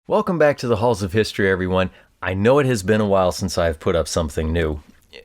Welcome back to the Halls of History, everyone. I know it has been a while since I've put up something new.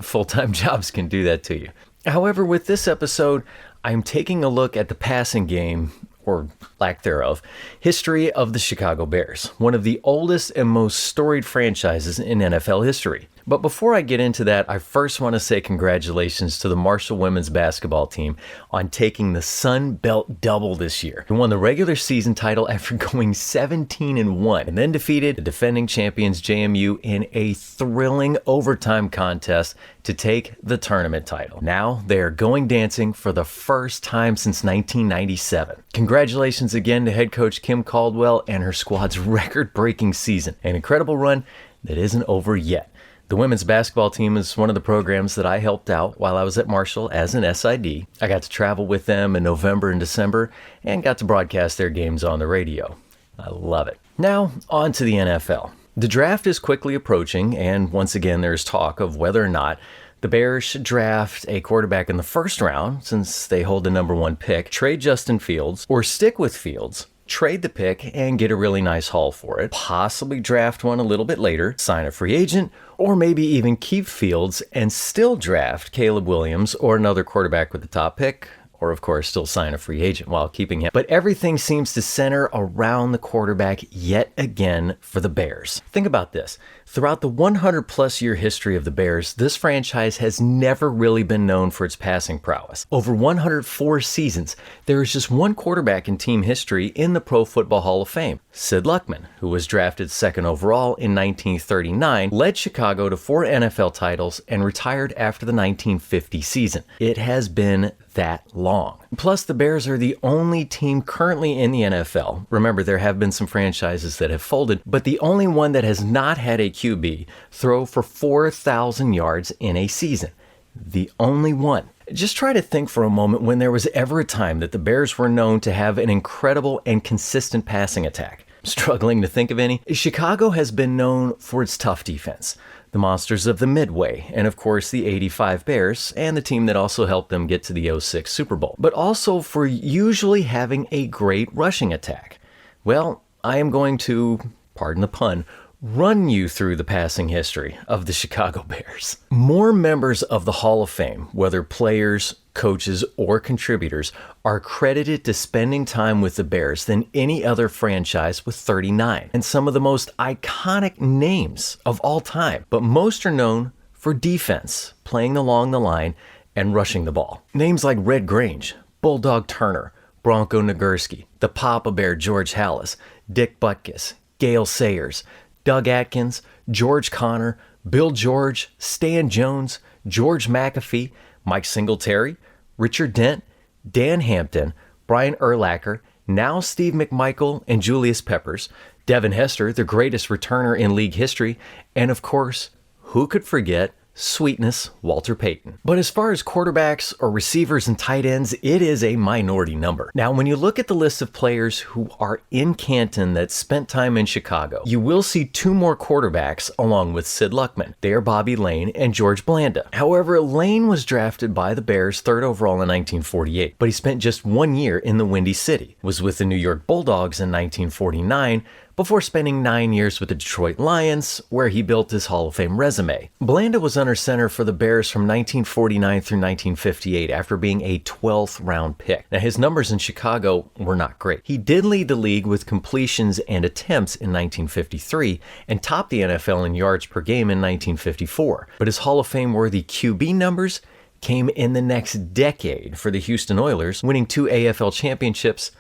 Full-time jobs can do that to you. However, with this episode, I'm taking a look at the passing game, or lack thereof, history of the Chicago Bears, one of the oldest and most storied franchises in NFL history. But before I get into that, I first want to say congratulations to the Marshall women's basketball team on taking the Sun Belt Double this year. They won the regular season title after going 17-1 and then defeated the defending champions JMU in a thrilling overtime contest to take the tournament title. Now they are going dancing for the first time since 1997. Congratulations again to head coach Kim Caldwell and her squad's record-breaking season. An incredible run that isn't over yet. The women's basketball team is one of the programs that I helped out while I was at Marshall as an SID. I got to travel with them in November and December and got to broadcast their games on the radio. I love it. Now, on to the NFL. The draft is quickly approaching, and once again there's talk of whether or not the Bears should draft a quarterback in the first round, since they hold the number one pick, trade Justin Fields, or stick with Fields, trade the pick and get a really nice haul for it, possibly draft one a little bit later, sign a free agent, or maybe even keep Fields and still draft Caleb Williams or another quarterback with the top pick, or of course still sign a free agent while keeping him. But everything seems to center around the quarterback yet again for the Bears. Think about this. Throughout the 100-plus year history of the Bears, this franchise has never really been known for its passing prowess. Over 104 seasons, there is just one quarterback in team history in the Pro Football Hall of Fame. Sid Luckman, who was drafted second overall in 1939, led Chicago to 4 NFL titles and retired after the 1950 season. It has been that long. Plus, the Bears are the only team currently in the NFL. Remember, there have been some franchises that have folded, but the only one that has not had a QB throw for 4,000 yards in a season. The only one. Just try to think for a moment when there was ever a time that the Bears were known to have an incredible and consistent passing attack. Struggling to think of any? Chicago has been known for its tough defense. The monsters of the Midway, and of course the '85 Bears, and the team that also helped them get to the '06 Super Bowl, but also for usually having a great rushing attack. Well, I am going to, pardon the pun, run you through the passing history of the Chicago Bears. More members of the Hall of Fame, whether players, coaches, or contributors, are credited to spending time with the Bears than any other franchise with 39, and some of the most iconic names of all time. But most are known for defense, playing along the line, and rushing the ball. Names like Red Grange, Bulldog Turner, Bronco Nagurski, the Papa Bear George Halas, Dick Butkus, Gale Sayers, Doug Atkins, George Connor, Bill George, Stan Jones, George McAfee, Mike Singletary, Richard Dent, Dan Hampton, Brian Urlacher, now Steve McMichael and Julius Peppers, Devin Hester, the greatest returner in league history, and of course, who could forget Sweetness Walter Payton. But as far as quarterbacks or receivers and tight ends, it is a minority number. Now, when you look at the list of players who are in Canton that spent time in Chicago, you will see 2 more quarterbacks along with Sid Luckman. They are Bobby Lane and George Blanda. However, Lane was drafted by the Bears 3rd overall in 1948, but he spent just 1 year in the Windy City, was with the New York Bulldogs in 1949, before spending 9 years with the Detroit Lions, where he built his Hall of Fame resume. Blanda was under center for the Bears from 1949 through 1958 after being a 12th round pick. Now, his numbers in Chicago were not great. He did lead the league with completions and attempts in 1953 and topped the NFL in yards per game in 1954. But his Hall of Fame worthy QB numbers came in the next decade for the Houston Oilers, winning 2 AFL championships.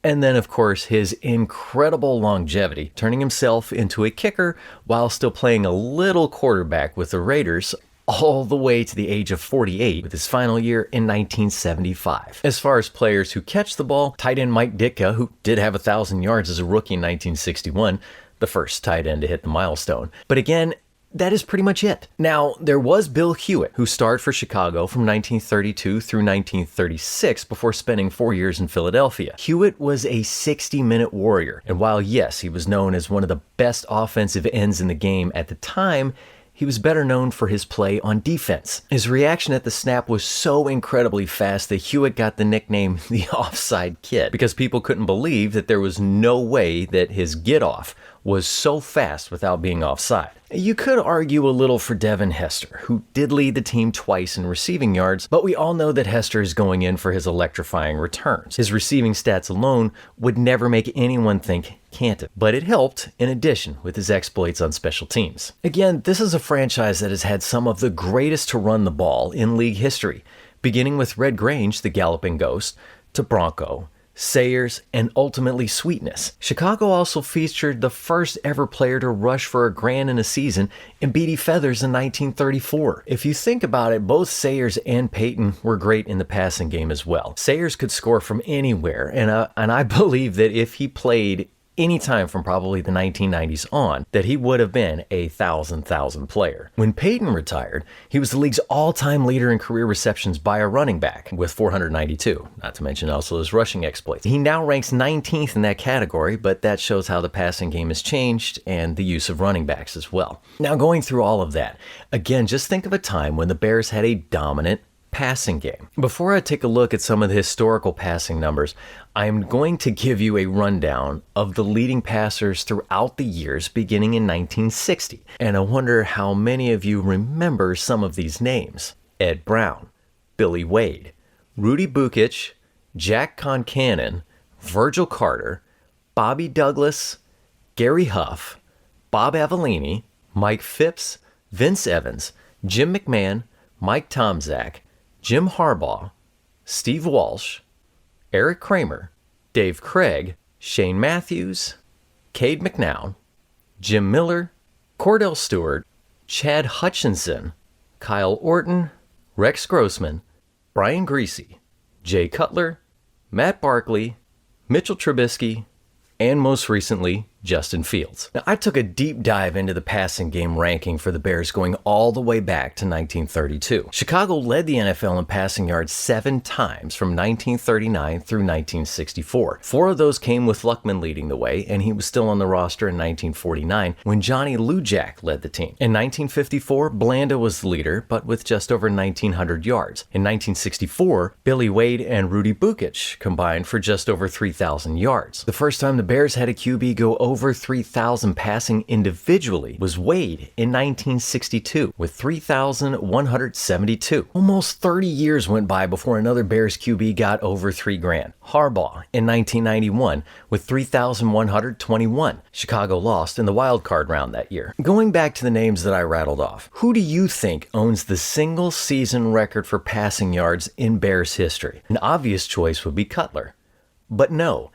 And then, of course, his incredible longevity, turning himself into a kicker while still playing a little quarterback with the Raiders all the way to the age of 48 with his final year in 1975. As far as players who catch the ball, tight end Mike Ditka, who did have 1,000 yards as a rookie in 1961, the first tight end to hit the milestone. But again, that is pretty much it. Now, there was Bill Hewitt, who starred for Chicago from 1932 through 1936 before spending 4 years in Philadelphia. Hewitt was a 60-minute warrior, and while yes, he was known as one of the best offensive ends in the game at the time, he was better known for his play on defense. His reaction at the snap was so incredibly fast that Hewitt got the nickname the offside kid, because people couldn't believe that there was no way that his get-off was so fast without being offside. You could argue a little for Devin Hester, who did lead the team twice in receiving yards, but we all know that Hester is going in for his electrifying returns. His receiving stats alone would never make anyone think Canton, but it helped in addition with his exploits on special teams. Again, this is a franchise that has had some of the greatest to run the ball in league history, beginning with Red Grange, the Galloping Ghost, to Bronco, Sayers, and ultimately Sweetness. Chicago also featured the first ever player to rush for $1,000,000 in a season in Beatty Feathers in 1934. If you think about it, both Sayers and Payton were great in the passing game as well. Sayers could score from anywhere, and I believe that if he played anytime from probably the 1990s on, that he would have been a thousand player. When Payton retired, he was the league's all-time leader in career receptions by a running back with 492, not to mention also his rushing exploits. He now ranks 19th in that category, but that shows how the passing game has changed and the use of running backs as well. Now, going through all of that, again, just think of a time when the Bears had a dominant passing game. Before I take a look at some of the historical passing numbers, I'm going to give you a rundown of the leading passers throughout the years beginning in 1960. And I wonder how many of you remember some of these names. Ed Brown, Billy Wade, Rudy Bukic, Jack Concannon, Virgil Carter, Bobby Douglas, Gary Huff, Bob Avellini, Mike Phipps, Vince Evans, Jim McMahon, Mike Tomczak, Jim Harbaugh, Steve Walsh, Eric Kramer, Dave Craig, Shane Matthews, Cade McNown, Jim Miller, Cordell Stewart, Chad Hutchinson, Kyle Orton, Rex Grossman, Brian Griese, Jay Cutler, Matt Barkley, Mitchell Trubisky, and most recently, Justin Fields. Now, I took a deep dive into the passing game ranking for the Bears going all the way back to 1932. Chicago led the NFL in passing yards 7 times from 1939 through 1964. 4 of those came with Luckman leading the way, and he was still on the roster in 1949 when Johnny Lujack led the team. In 1954, Blanda was the leader, but with just over 1,900 yards. In 1964, Billy Wade and Rudy Bukic combined for just over 3,000 yards. The first time the Bears had a QB go over 3,000 passing individually was Wade in 1962 with 3,172. Almost 30 years went by before another Bears QB got over $3,000. Harbaugh in 1991 with 3,121. Chicago lost in the wild card round that year. Going back to the names that I rattled off, who do you think owns the single season record for passing yards in Bears history? An obvious choice would be Cutler. But no,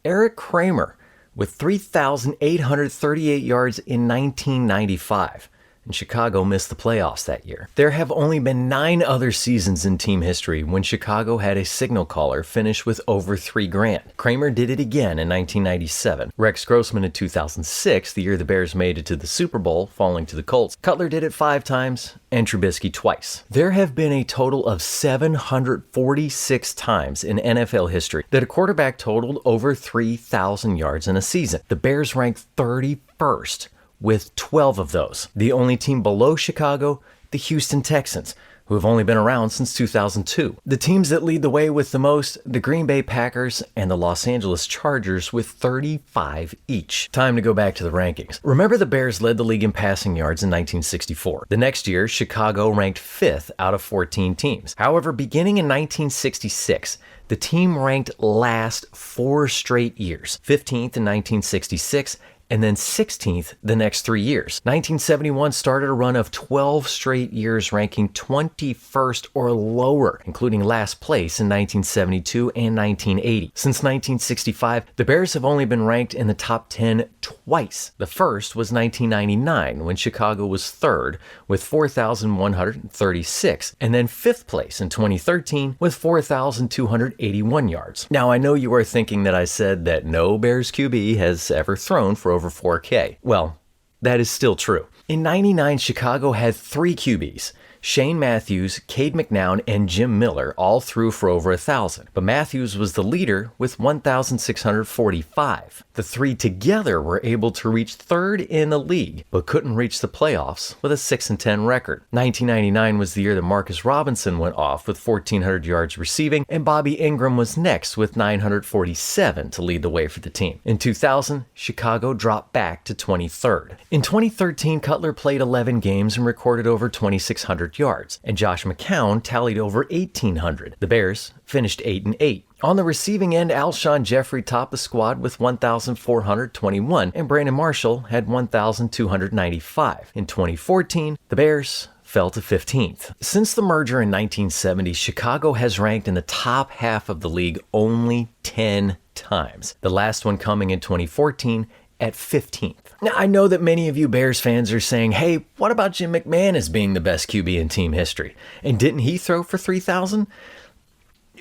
Eric Kramer with 3,838 yards in 1995. And Chicago missed the playoffs that year. There have only been 9 other seasons in team history when Chicago had a signal caller finish with over $3,000. Kramer did it again in 1997. Rex Grossman in 2006, the year the Bears made it to the Super Bowl, falling to the Colts. Cutler did it 5 times, and Trubisky twice. There have been a total of 746 times in NFL history that a quarterback totaled over 3,000 yards in a season. The Bears ranked 31st with 12 of those. The only team below Chicago, the Houston Texans, who have only been around since 2002. The teams that lead the way with the most, the Green Bay Packers and the Los Angeles Chargers with 35 each. Time to go back to the rankings. Remember, the Bears led the league in passing yards in 1964. The next year, Chicago ranked 5th out of 14 teams. However, beginning in 1966, the team ranked last 4 straight years, 15th in 1966, and then 16th the next 3 years. 1971 started a run of 12 straight years ranking 21st or lower, including last place in 1972 and 1980. Since 1965, the Bears have only been ranked in the top 10 twice. The first was 1999, when Chicago was 3rd with 4,136, and then 5th place in 2013 with 4,281 yards. Now, I know you are thinking that I said that no Bears QB has ever thrown for over 4K. Well, that is still true. In '99, Chicago had 3 QBs, Shane Matthews, Cade McNown, and Jim Miller all threw for over 1,000, but Matthews was the leader with 1,645. The three together were able to reach third in the league, but couldn't reach the playoffs with a 6-10 record. 1999 was the year that Marcus Robinson went off with 1,400 yards receiving, and Bobby Ingram was next with 947 to lead the way for the team. In 2000, Chicago dropped back to 23rd. In 2013, Cutler played 11 games and recorded over 2,600 yards, and Josh McCown tallied over 1,800. The Bears finished 8-8. On the receiving end, Alshon Jeffrey topped the squad with 1,421, and Brandon Marshall had 1,295. In 2014, the Bears fell to 15th. Since the merger in 1970, Chicago has ranked in the top half of the league only 10 times, the last one coming in 2014 at 15th. Now, I know that many of you Bears fans are saying, hey, what about Jim McMahon as being the best QB in team history? And didn't he throw for 3,000?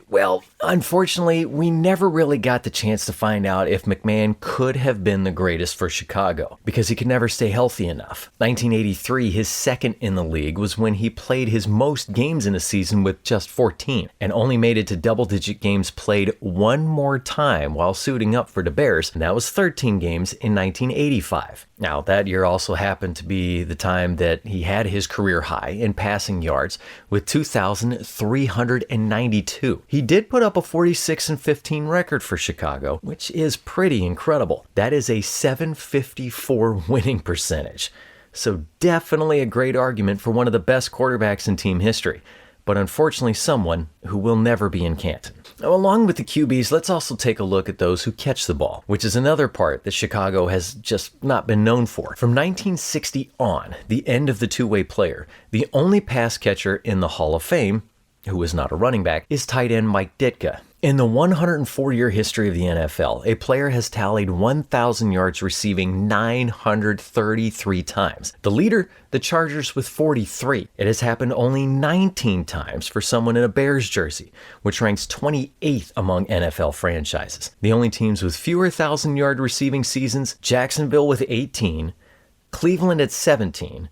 Well, unfortunately, we never really got the chance to find out if McMahon could have been the greatest for Chicago because he could never stay healthy enough. 1983, his second in the league, was when he played his most games in a season with just 14 and only made it to double-digit games played one more time while suiting up for the Bears, and that was 13 games in 1985. Now, that year also happened to be the time that he had his career high in passing yards with 2,392. He did put up a 46-15 record for Chicago, which is pretty incredible. That is a .754 winning percentage. So definitely a great argument for one of the best quarterbacks in team history, but unfortunately someone who will never be in Canton. Now, along with the QBs, let's also take a look at those who catch the ball, which is another part that Chicago has just not been known for. From 1960 on, the end of the two-way player, the only pass catcher in the Hall of Fame, who is not a running back, is tight end Mike Ditka. In the 104-year history of the NFL, a player has tallied 1,000 yards receiving 933 times. The leader, the Chargers, with 43. It has happened only 19 times for someone in a Bears jersey, which ranks 28th among NFL franchises. The only teams with fewer 1,000-yard receiving seasons, Jacksonville with 18, Cleveland at 17,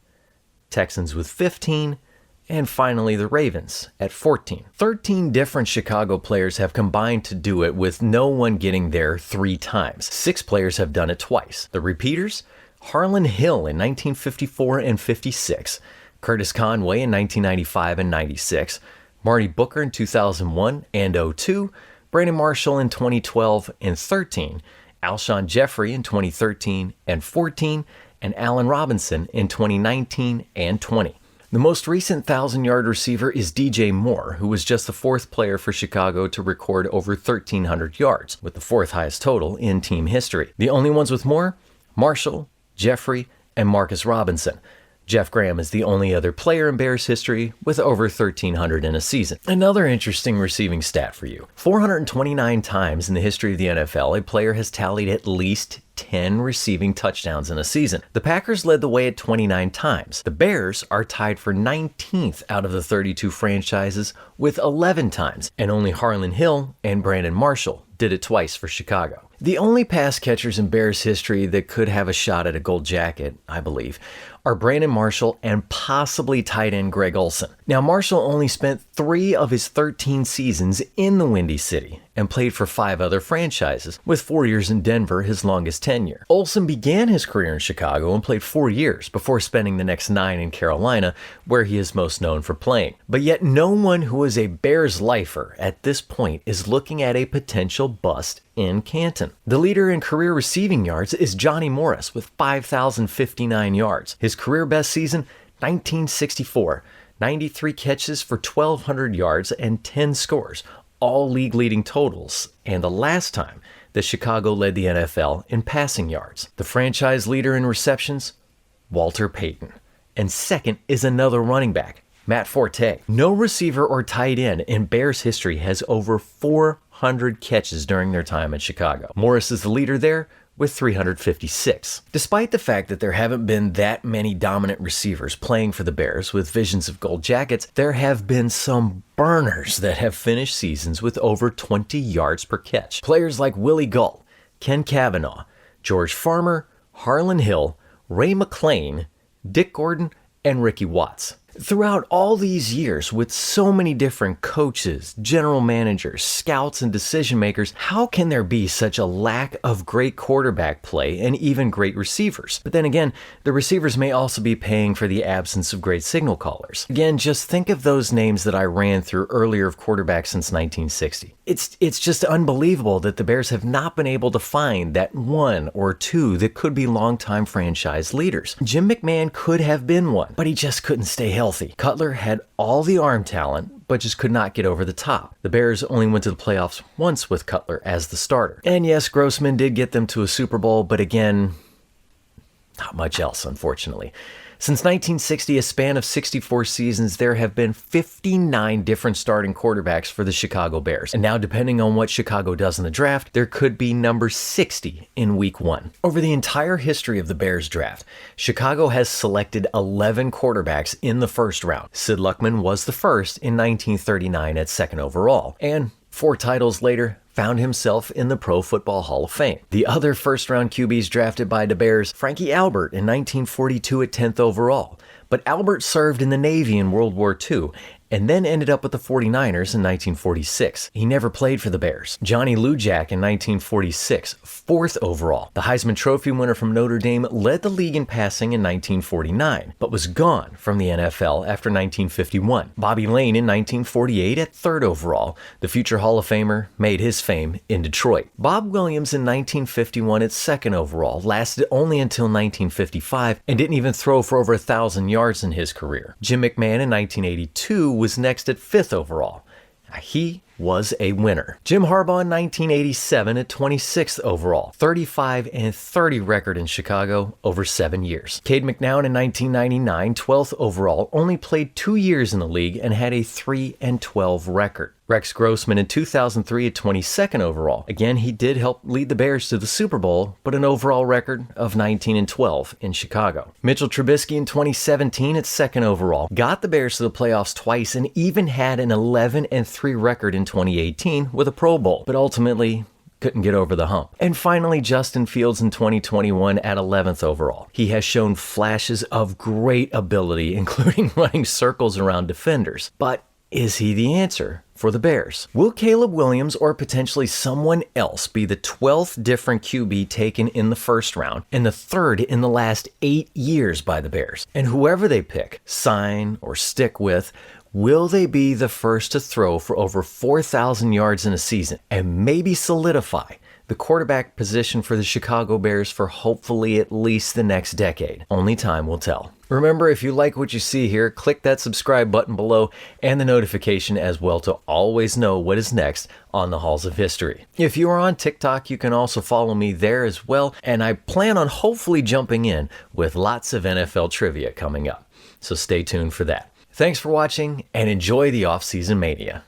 Texans with 15, and finally the Ravens at 14. 13 different Chicago players have combined to do it with no one getting there 3 times. 6 players have done it twice. The repeaters? Harlan Hill in 1954 and 56, Curtis Conway in 1995 and 96, Marty Booker in 2001 and 02, Brandon Marshall in 2012 and 13, Alshon Jeffrey in 2013 and 14, and Allen Robinson in 2019 and 20. The most recent 1,000-yard receiver is DJ Moore, who was just the 4th player for Chicago to record over 1,300 yards, with the 4th highest total in team history. The only ones with more? Marshall, Jeffrey, and Marcus Robinson. Jeff Graham is the only other player in Bears history with over 1,300 in a season. Another interesting receiving stat for you. 429 times in the history of the NFL, a player has tallied at least 10 receiving touchdowns in a season. The Packers led the way at 29 times. The Bears are tied for 19th out of the 32 franchises with 11 times, and only Harlan Hill and Brandon Marshall did it twice for Chicago. The only pass catchers in Bears history that could have a shot at a gold jacket, I believe, are Brandon Marshall and possibly tight end Greg Olsen. Now, Marshall only spent 3 of his 13 seasons in the Windy City and played for 5 other franchises, with 4 years in Denver his longest tenure. Olsen began his career in Chicago and played 4 years before spending the next 9 in Carolina, where he is most known for playing. But yet no one who is a Bears lifer at this point is looking at a potential bust in Canton. The leader in career receiving yards is Johnny Morris with 5,059 yards. His career best season, 1964, 93 catches for 1,200 yards and 10 scores, all league-leading totals, and the last time that Chicago led the NFL in passing yards. The franchise leader in receptions, Walter Payton. And second is another running back, Matt Forte. No receiver or tight end in Bears history has over 400 catches during their time in Chicago. Morris is the leader there with 356. Despite the fact that there haven't been that many dominant receivers playing for the Bears with visions of gold jackets, there have been some burners that have finished seasons with over 20 yards per catch. Players like Willie Gull, Ken Cavanaugh, George Farmer, Harlan Hill, Ray McClain, Dick Gordon, and Ricky Watts. Throughout all these years, with so many different coaches, general managers, scouts, and decision makers, how can there be such a lack of great quarterback play and even great receivers? But then again, the receivers may also be paying for the absence of great signal callers. Again, just think of those names that I ran through earlier of quarterbacks since 1960. It's just unbelievable that the Bears have not been able to find that one or two that could be longtime franchise leaders. Jim McMahon could have been one, but he just couldn't stay healthy. Cutler had all the arm talent, but just could not get over the top. The Bears only went to the playoffs once with Cutler as the starter. And yes, Grossman did get them to a Super Bowl, but again, not much else, unfortunately. Since 1960, a span of 64 seasons, there have been 59 different starting quarterbacks for the Chicago Bears. And now, depending on what Chicago does in the draft, there could be number 60 in week 1. Over the entire history of the Bears draft, Chicago has selected 11 quarterbacks in the first round. Sid Luckman was the first in 1939 at second overall. And 4 titles later, found himself in the Pro Football Hall of Fame. The other first-round QBs drafted by the Bears, Frankie Albert in 1942 at 10th overall. But Albert served in the Navy in World War II and then ended up with the 49ers in 1946. He never played for the Bears. Johnny Lujack in 1946, 4th overall. The Heisman Trophy winner from Notre Dame led the league in passing in 1949, but was gone from the NFL after 1951. Bobby Lane in 1948 at 3rd overall. The future Hall of Famer made his fame in Detroit. Bob Williams in 1951 at 2nd overall, lasted only until 1955 and didn't even throw for over 1,000 yards in his career. Jim McMahon in 1982 was next at 5th overall. He was a winner. Jim Harbaugh in 1987 at 26th overall, 35-30 record in Chicago over 7 years. Cade McNown in 1999, 12th overall, only played 2 years in the league and had a 3-12 record. Rex Grossman in 2003 at 22nd overall. Again, he did help lead the Bears to the Super Bowl, but an overall record of 19-12 in Chicago. Mitchell Trubisky in 2017 at 2nd overall. Got the Bears to the playoffs twice and even had an 11-3 record in 2018 with a Pro Bowl, but ultimately couldn't get over the hump. And finally, Justin Fields in 2021 at 11th overall. He has shown flashes of great ability, including running circles around defenders. But is he the answer for the Bears? Will Caleb Williams or potentially someone else be the 12th different QB taken in the first round and the 3rd in the last 8 years by the Bears? And whoever they pick, sign or stick with, will they be the first to throw for over 4,000 yards in a season and maybe solidify the quarterback position for the Chicago Bears for hopefully at least the next decade? Only time will tell. Remember, if you like what you see here, click that subscribe button below and the notification as well to always know what is next on the Halls of History. If you are on TikTok, you can also follow me there as well, and I plan on hopefully jumping in with lots of NFL trivia coming up. So stay tuned for that. Thanks for watching and enjoy the off-season mania.